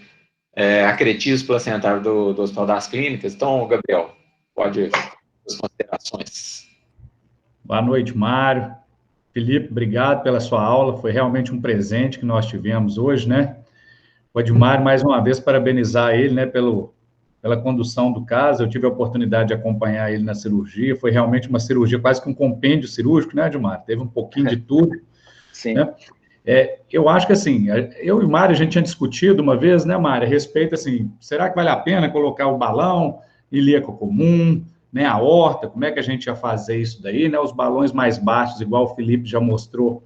acretismo placentário do Hospital das Clínicas. Então, Gabriel, pode as considerações. Boa noite, Mário. Felipe, obrigado pela sua aula, foi realmente um presente que nós tivemos hoje, né? O Admário, mais uma vez, parabenizar ele, né, pela condução do caso. Eu tive a oportunidade de acompanhar ele na cirurgia, foi realmente uma cirurgia, quase que um compêndio cirúrgico, né, Admário? Teve um pouquinho de tudo. Sim. Né? Eu acho que, assim, eu e o Mário, a gente tinha discutido uma vez, né, Mário, a respeito, assim, será que vale a pena colocar o balão ilíaco comum, né, a aorta, como é que a gente ia fazer isso daí, né? Os balões mais baixos, igual o Felipe já mostrou,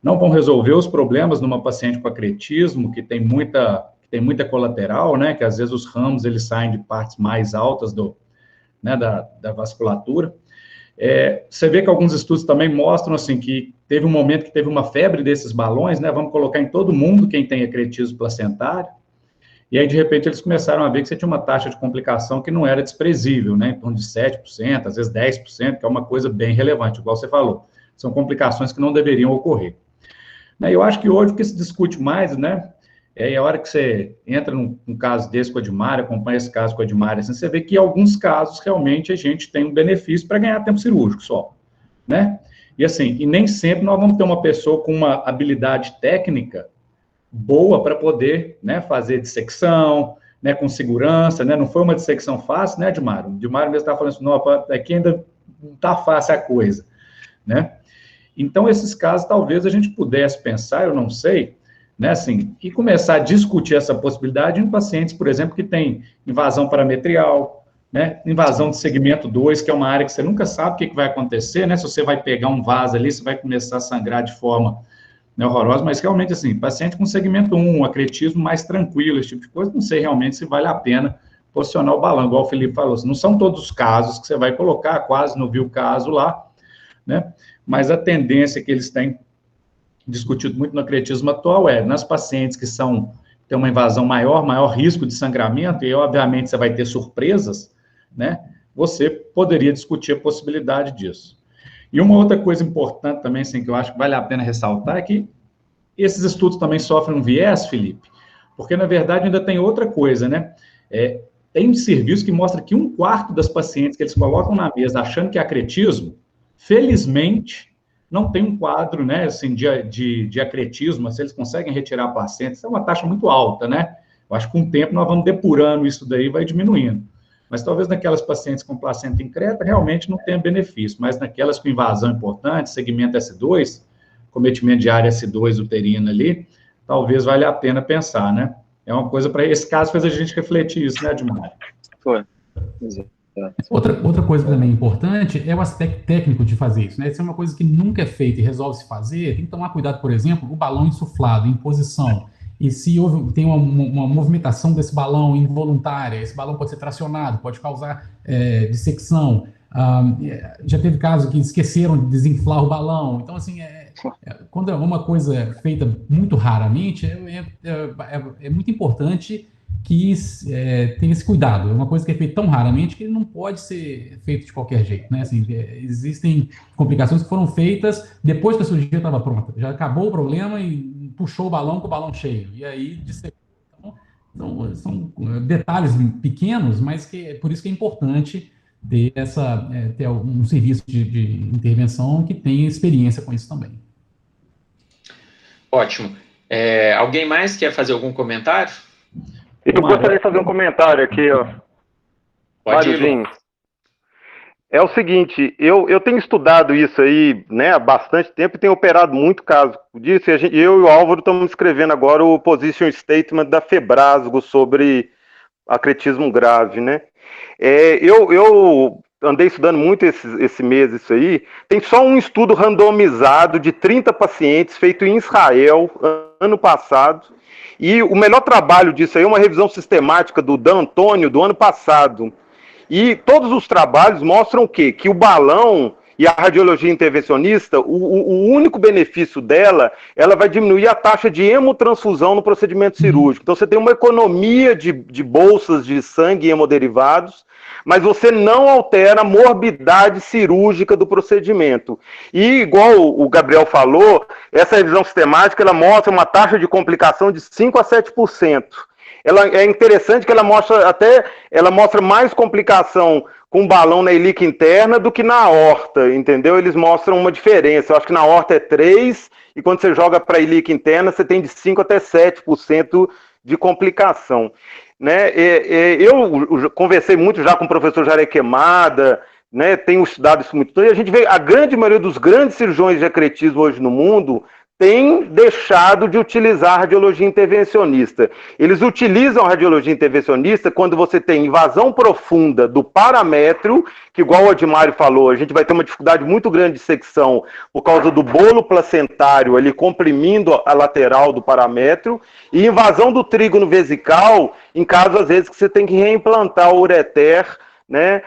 não vão resolver os problemas numa paciente com acretismo, que tem muita colateral, né, que às vezes os ramos, eles saem de partes mais altas da vasculatura. Você vê que alguns estudos também mostram, assim, que teve um momento que teve uma febre desses balões, né, vamos colocar em todo mundo quem tem acretismo placentário, e aí, de repente, eles começaram a ver que você tinha uma taxa de complicação que não era desprezível, né, em torno de 7%, às vezes 10%, que é uma coisa bem relevante, igual você falou, são complicações que não deveriam ocorrer. Eu acho que hoje o que se discute mais, né, a hora que você entra num caso desse com a Admário, acompanha esse caso com a Admário, assim, você vê que em alguns casos, realmente, a gente tem um benefício para ganhar tempo cirúrgico só, né? E assim, e nem sempre nós vamos ter uma pessoa com uma habilidade técnica boa para poder, né, fazer dissecção, né, com segurança, né? Não foi uma dissecção fácil, né, Admário? O Admário mesmo estava falando assim, não, aqui ainda não está fácil a coisa, né? Então, esses casos, talvez a gente pudesse pensar, eu não sei, né, assim, e começar a discutir essa possibilidade em pacientes, por exemplo, que têm invasão parametrial, né, invasão de segmento 2, que é uma área que você nunca sabe o que vai acontecer, né, se você vai pegar um vaso ali, você vai começar a sangrar de forma, né, horrorosa, mas realmente, assim, paciente com segmento 1, acretismo mais tranquilo, esse tipo de coisa, não sei realmente se vale a pena posicionar o balão, igual o Felipe falou, não são todos os casos que você vai colocar, quase não viu o caso lá, né, mas a tendência que eles têm discutido muito no acretismo atual nas pacientes que têm uma invasão maior risco de sangramento, e obviamente você vai ter surpresas, né? Você poderia discutir a possibilidade disso. E uma outra coisa importante também, assim, que eu acho que vale a pena ressaltar, é que esses estudos também sofrem um viés, Felipe, porque, na verdade, ainda tem outra coisa, né? Tem serviço que mostra que 1/4 das pacientes que eles colocam na mesa achando que é acretismo, felizmente, não tem um quadro, né, assim, de acretismo, se eles conseguem retirar a placenta, isso é uma taxa muito alta, né? Eu acho que com o tempo nós vamos depurando isso daí, vai diminuindo. Mas talvez naquelas pacientes com placenta increta, realmente não tenha benefício, mas naquelas com invasão importante, segmento S2, cometimento de área S2 uterina ali, talvez valha a pena pensar, né? É uma coisa para esse caso fez a gente refletir isso, né, Edmar? Foi. Exato. Outra coisa também importante é o aspecto técnico de fazer isso, né? Isso é uma coisa que nunca é feita e resolve se fazer. Tem que tomar cuidado, por exemplo, o balão insuflado em posição. E se tem uma movimentação desse balão involuntária, esse balão pode ser tracionado, pode causar dissecção. Já teve caso que esqueceram de desinflar o balão. Então, assim, quando é uma coisa feita muito raramente, é muito importante que tenha esse cuidado. É uma coisa que é feita tão raramente que não pode ser feito de qualquer jeito, né? Assim, existem complicações que foram feitas depois que a cirurgia estava pronta. Já acabou o problema e puxou o balão com o balão cheio. E aí, então são detalhes pequenos, mas que por isso que é importante ter um serviço de intervenção que tenha experiência com isso também. Ótimo. Alguém mais quer fazer algum comentário? Eu gostaria de fazer um comentário aqui, ó. Máriozinho. É o seguinte, eu tenho estudado isso aí, né, há bastante tempo e tenho operado muito caso disso. Eu e o Álvaro estamos escrevendo agora o Position Statement da Febrasgo sobre acretismo grave, né? Eu andei estudando muito esse mês isso aí. Tem só um estudo randomizado de 30 pacientes feito em Israel ano passado. E o melhor trabalho disso aí é uma revisão sistemática do Dan Antônio do ano passado. E todos os trabalhos mostram o quê? Que o balão e a radiologia intervencionista, o único benefício dela, ela vai diminuir a taxa de hemotransfusão no procedimento cirúrgico. Então você tem uma economia de bolsas de sangue e hemoderivados, mas você não altera a morbidade cirúrgica do procedimento. E, igual o Gabriel falou, essa revisão sistemática, ela mostra uma taxa de complicação de 5 a 7%. Ela é interessante que ela mostra mais complicação com balão na ilíaca interna do que na aorta, entendeu? Eles mostram uma diferença. Eu acho que na aorta é 3%, e quando você joga para a ilíaca interna, você tem de 5 até 7% de complicação. Né? Eu conversei muito já com o professor Jaré Queimada, né? Tenho estudado isso muito, e a gente vê a grande maioria dos grandes cirurgiões de acretismo hoje no mundo tem deixado de utilizar a radiologia intervencionista. Eles utilizam a radiologia intervencionista quando você tem invasão profunda do paramétrio, que igual o Admário falou, a gente vai ter uma dificuldade muito grande de secção por causa do bolo placentário ali comprimindo a lateral do paramétrio, e invasão do trígono vesical, em caso às vezes que você tem que reimplantar o ureter, né,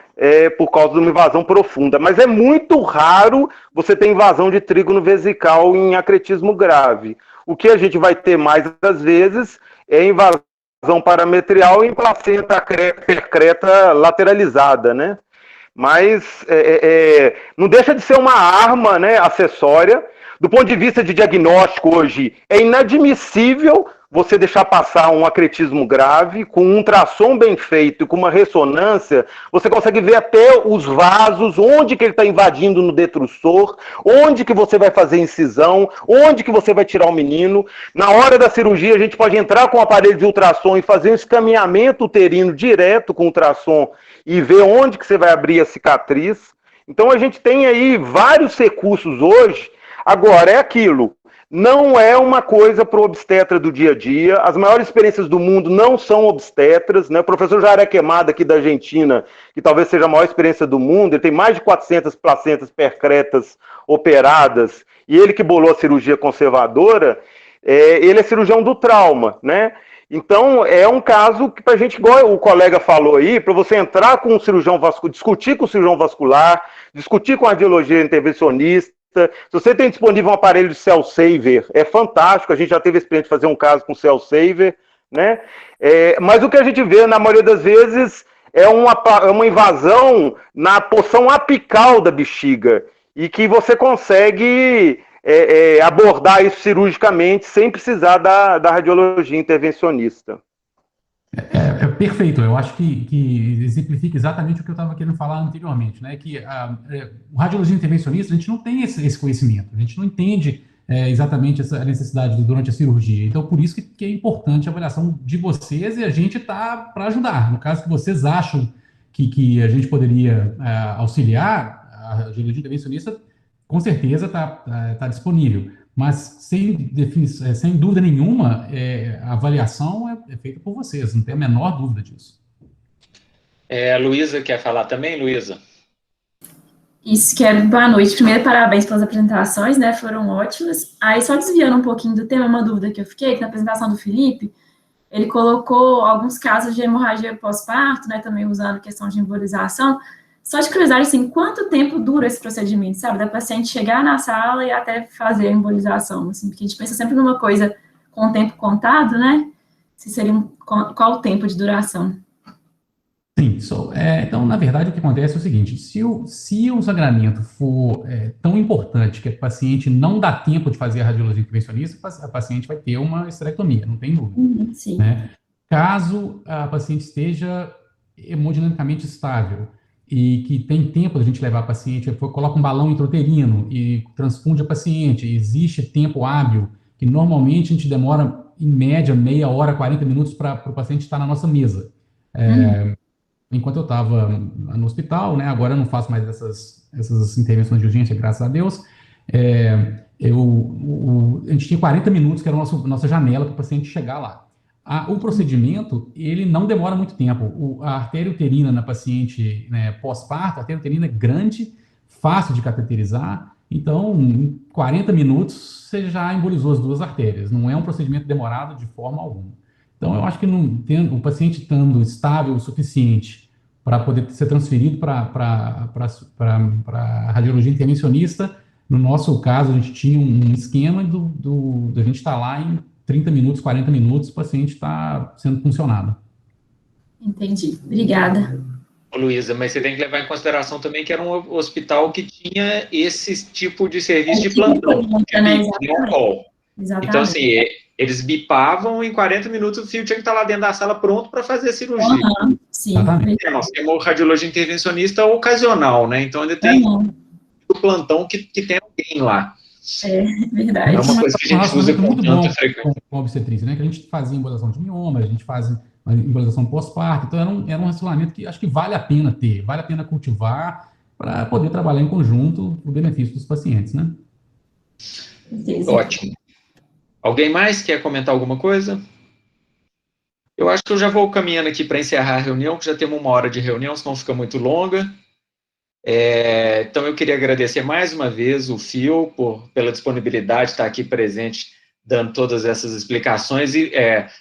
por causa de uma invasão profunda. Mas é muito raro você ter invasão de trígono vesical em acretismo grave. O que a gente vai ter mais às vezes é invasão parametrial em placenta percreta lateralizada, né? Mas não deixa de ser uma arma, né, acessória. Do ponto de vista de diagnóstico hoje, é inadmissível você deixar passar um acretismo grave, com um ultrassom bem feito e com uma ressonância, você consegue ver até os vasos, onde que ele está invadindo no detrussor, onde que você vai fazer incisão, onde que você vai tirar o menino. Na hora da cirurgia, a gente pode entrar com o aparelho de ultrassom e fazer um escaminhamento uterino direto com o ultrassom e ver onde que você vai abrir a cicatriz. Então, a gente tem aí vários recursos hoje. Agora, é aquilo. Não é uma coisa para o obstetra do dia a dia. As maiores experiências do mundo não são obstetras, né? O professor Jaré Queimada, aqui da Argentina, que talvez seja a maior experiência do mundo, ele tem mais de 400 placentas percretas operadas, e ele que bolou a cirurgia conservadora, ele é cirurgião do trauma, né? Então, é um caso que, para a gente, igual o colega falou aí, para você entrar com um cirurgião vascular, discutir com o cirurgião vascular, discutir com a radiologia intervencionista. Se você tem disponível um aparelho de Cell Saver, é fantástico, a gente já teve a experiência de fazer um caso com Cell Saver, né? Mas o que a gente vê, na maioria das vezes, é uma invasão na porção apical da bexiga e que você consegue abordar isso cirurgicamente sem precisar da radiologia intervencionista. Perfeito, eu acho que exemplifica exatamente o que eu estava querendo falar anteriormente, né? Que o radiologia intervencionista, a gente não tem esse conhecimento, a gente não entende exatamente essa necessidade durante a cirurgia. Então, por isso que é importante a avaliação de vocês e a gente está para ajudar. No caso que vocês acham que a gente poderia auxiliar, a radiologia intervencionista com certeza está disponível. Mas, sem dúvida nenhuma, a avaliação é feita por vocês, não tem a menor dúvida disso. A Luísa quer falar também, Luísa? Isso, quero. Boa noite. Primeiro, parabéns pelas apresentações, né? Foram ótimas. Aí, só desviando um pouquinho do tema, uma dúvida que eu fiquei, que na apresentação do Felipe, ele colocou alguns casos de hemorragia pós-parto, né? Também usando questão de embolização. Só de curiosidade, assim, quanto tempo dura esse procedimento, sabe? Da paciente chegar na sala e até fazer a embolização, assim, porque a gente pensa sempre numa coisa com o tempo contado, né? Se seria qual o tempo de duração? Sim, então, na verdade, o que acontece é o seguinte, se o sangramento for tão importante que a paciente não dá tempo de fazer a radiologia intervencionista, a paciente vai ter uma esterectomia, não tem dúvida. Sim. Né? Caso a paciente esteja hemodinamicamente estável, e que tem tempo da gente levar a paciente, coloca um balão intrauterino e transfunde a paciente, existe tempo hábil, que normalmente a gente demora, em média, meia hora, 40 minutos para o paciente estar na nossa mesa. Enquanto eu estava no hospital, né, agora eu não faço mais essas intervenções de urgência, graças a Deus, a gente tinha 40 minutos, que era a nossa janela para o paciente chegar lá. O procedimento, ele não demora muito tempo. A artéria uterina na paciente, né, pós-parto, a artéria uterina é grande, fácil de cateterizar, então, em 40 minutos, você já embolizou as duas artérias. Não é um procedimento demorado de forma alguma. Então, eu acho que o paciente estando estável o suficiente para poder ser transferido para a radiologia intervencionista, no nosso caso, a gente tinha um esquema da gente estar lá em 30 minutos, 40 minutos, o paciente está sendo funcionado. Entendi. Obrigada. Luísa, mas você tem que levar em consideração também que era um hospital que tinha esse tipo de serviço de plantão, né? Então, assim, eles bipavam, em 40 minutos o fio tinha que estar lá dentro da sala pronto para fazer a cirurgia. Sim. Nós temos radiologia intervencionista ocasional, né? Então, ainda tem o plantão que tem alguém lá. É verdade. É uma coisa que a gente usa com tanta frequência. Com obstetrícia, né? Que a gente fazia embolização de mioma, a gente faz uma embolização pós-parto, então era um relacionamento que acho que vale a pena ter, vale a pena cultivar para poder trabalhar em conjunto o benefício dos pacientes, né? Ótimo. Alguém mais quer comentar alguma coisa? Eu acho que eu já vou caminhando aqui para encerrar a reunião, que já temos 1 hora de reunião, senão fica muito longa. Então, eu queria agradecer mais uma vez o Phil pela disponibilidade de estar aqui presente, dando todas essas explicações e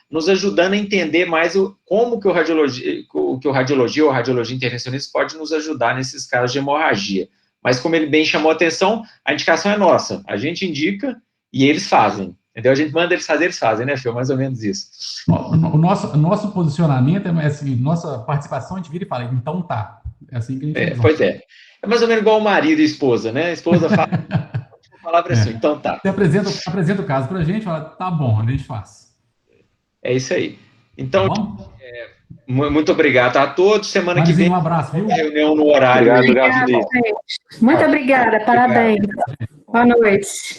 nos ajudando a entender mais como que o radiologia ou radiologia intervencionista pode nos ajudar nesses casos de hemorragia. Mas, como ele bem chamou a atenção, a indicação é nossa. A gente indica e eles fazem. Entendeu? A gente manda eles fazem, né, Phil? Mais ou menos isso. O nosso posicionamento é assim, nossa participação, a gente vira e fala, então tá. É assim que a gente Pois é. É mais ou menos igual o marido e a esposa, né? A esposa fala, a palavra é sua, então tá. Você apresenta o caso pra gente, fala, tá bom, a gente faz. É isso aí. Então, muito obrigado a todos. Semana que vem, um abraço, viu? Reunião no horário. Obrigado. Muito obrigada, parabéns. Boa noite.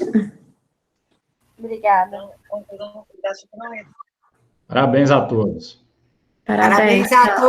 Obrigada. Parabéns a todos. Parabéns a todos.